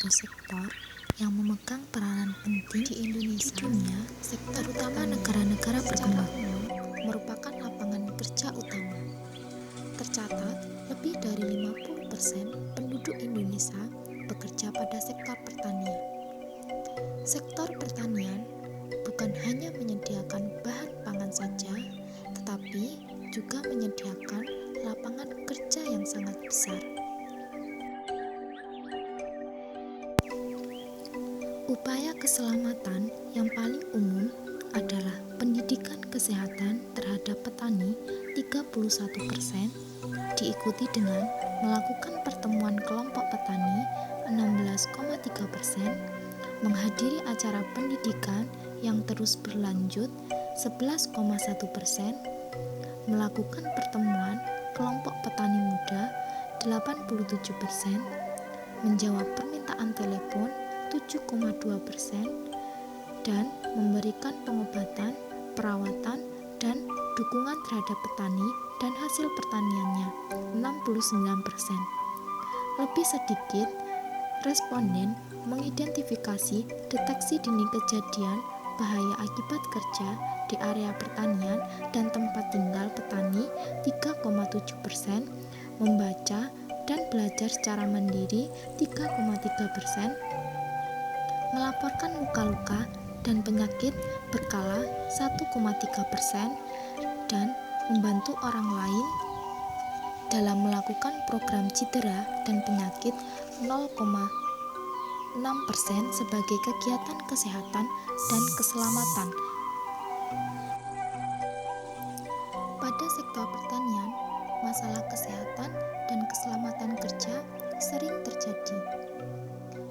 satu sektor yang memegang peranan penting di Indonesia, di dunia, terutama negara-negara berkembang, merupakan lapangan kerja utama. Tercatat, lebih dari 50% penduduk Indonesia bekerja pada sektor pertanian. Sektor pertanian bukan hanya menyediakan bahan pangan saja, tetapi juga menyediakan lapangan kerja yang sangat besar. Upaya keselamatan yang paling umum adalah pendidikan kesehatan terhadap petani 31%, diikuti dengan melakukan pertemuan kelompok petani 16,3%, menghadiri acara pendidikan yang terus berlanjut 11,1%, melakukan pertemuan kelompok petani muda 87%, menjawab permintaan telepon 7,2%, dan memberikan pengobatan, perawatan, dan dukungan terhadap petani dan hasil pertaniannya 69%. Lebih sedikit, responden mengidentifikasi deteksi dini kejadian bahaya akibat kerja di area pertanian dan tempat tinggal petani 3,7%, membaca dan belajar secara mandiri 3,3%, melaporkan luka-luka dan penyakit berkala 1,3%, dan membantu orang lain dalam melakukan program cedera dan penyakit 0,6% sebagai kegiatan kesehatan dan keselamatan. Pada sektor pertanian, masalah kesehatan dan keselamatan kerja sering terjadi.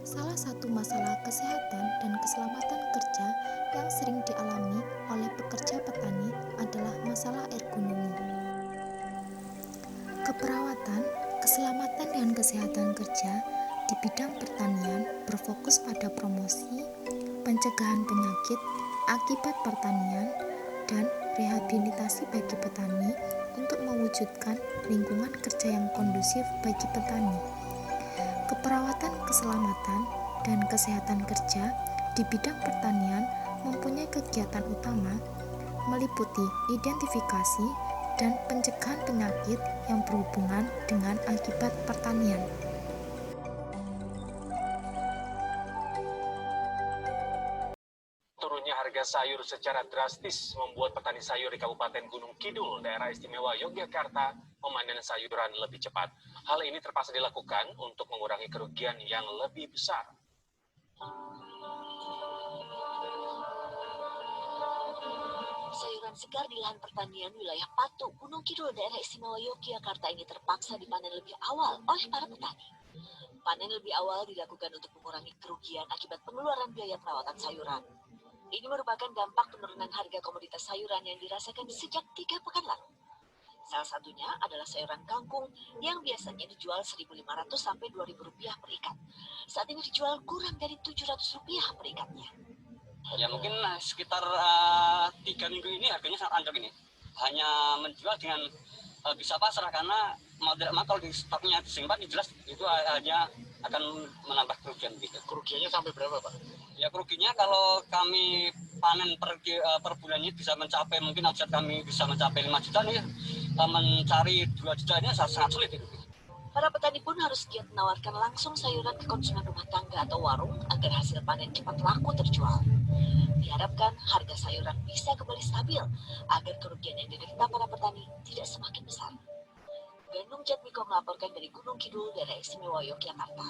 Salah satu masalah kesehatan dan keselamatan kerja yang sering dialami oleh pekerja petani adalah masalah ergonomi. Keperawatan, keselamatan dan kesehatan kerja di bidang pertanian berfokus pada promosi, pencegahan penyakit akibat pertanian, dan rehabilitasi bagi petani untuk mewujudkan lingkungan kerja yang kondusif bagi petani. Keperawatan keselamatan dan kesehatan kerja di bidang pertanian mempunyai kegiatan utama meliputi identifikasi dan pencegahan penyakit yang berhubungan dengan akibat pertanian. Turunnya harga sayur secara drastis membuat petani sayur di Kabupaten Gunung Kidul, Daerah Istimewa Yogyakarta, memanen sayuran lebih cepat. Hal ini terpaksa dilakukan untuk mengurangi kerugian yang lebih besar. Sayuran segar di lahan pertanian wilayah Patu, Gunung Kidul, Daerah Istimewa Yogyakarta ini terpaksa dipanen lebih awal oleh para petani. Panen lebih awal dilakukan untuk mengurangi kerugian akibat pengeluaran biaya perawatan sayuran. Ini merupakan dampak penurunan harga komoditas sayuran yang dirasakan sejak 3 pekan lalu. Salah satunya adalah sayuran kangkung yang biasanya dijual Rp1.500 sampai Rp2.000 per ikat. Saat ini dijual kurang dari Rp700 per ikatnya. Ya mungkin sekitar 3 minggu ini harganya sangat anjlok ini. Hanya menjual dengan bisa pasrah karena mau tidak mau kalau di stoknya disimpan jelas itu hanya akan menambah kerugian gitu. Kerugiannya sampai berapa, Pak? Ya kerugiannya kalau kami panen per bulannya bisa mencapai, mungkin omset kami bisa mencapai 5 juta nih, mencari 2 juta ini sangat sulit itu. Para petani pun harus giat menawarkan langsung sayuran ke konsumen rumah tangga atau warung agar hasil panen cepat laku terjual. Diharapkan harga sayuran bisa kembali stabil agar kerugian yang diderita para petani tidak semakin besar. Bandung Jatmiko melaporkan dari Gunung Kidul, Daerah Istimewa Yogyakarta.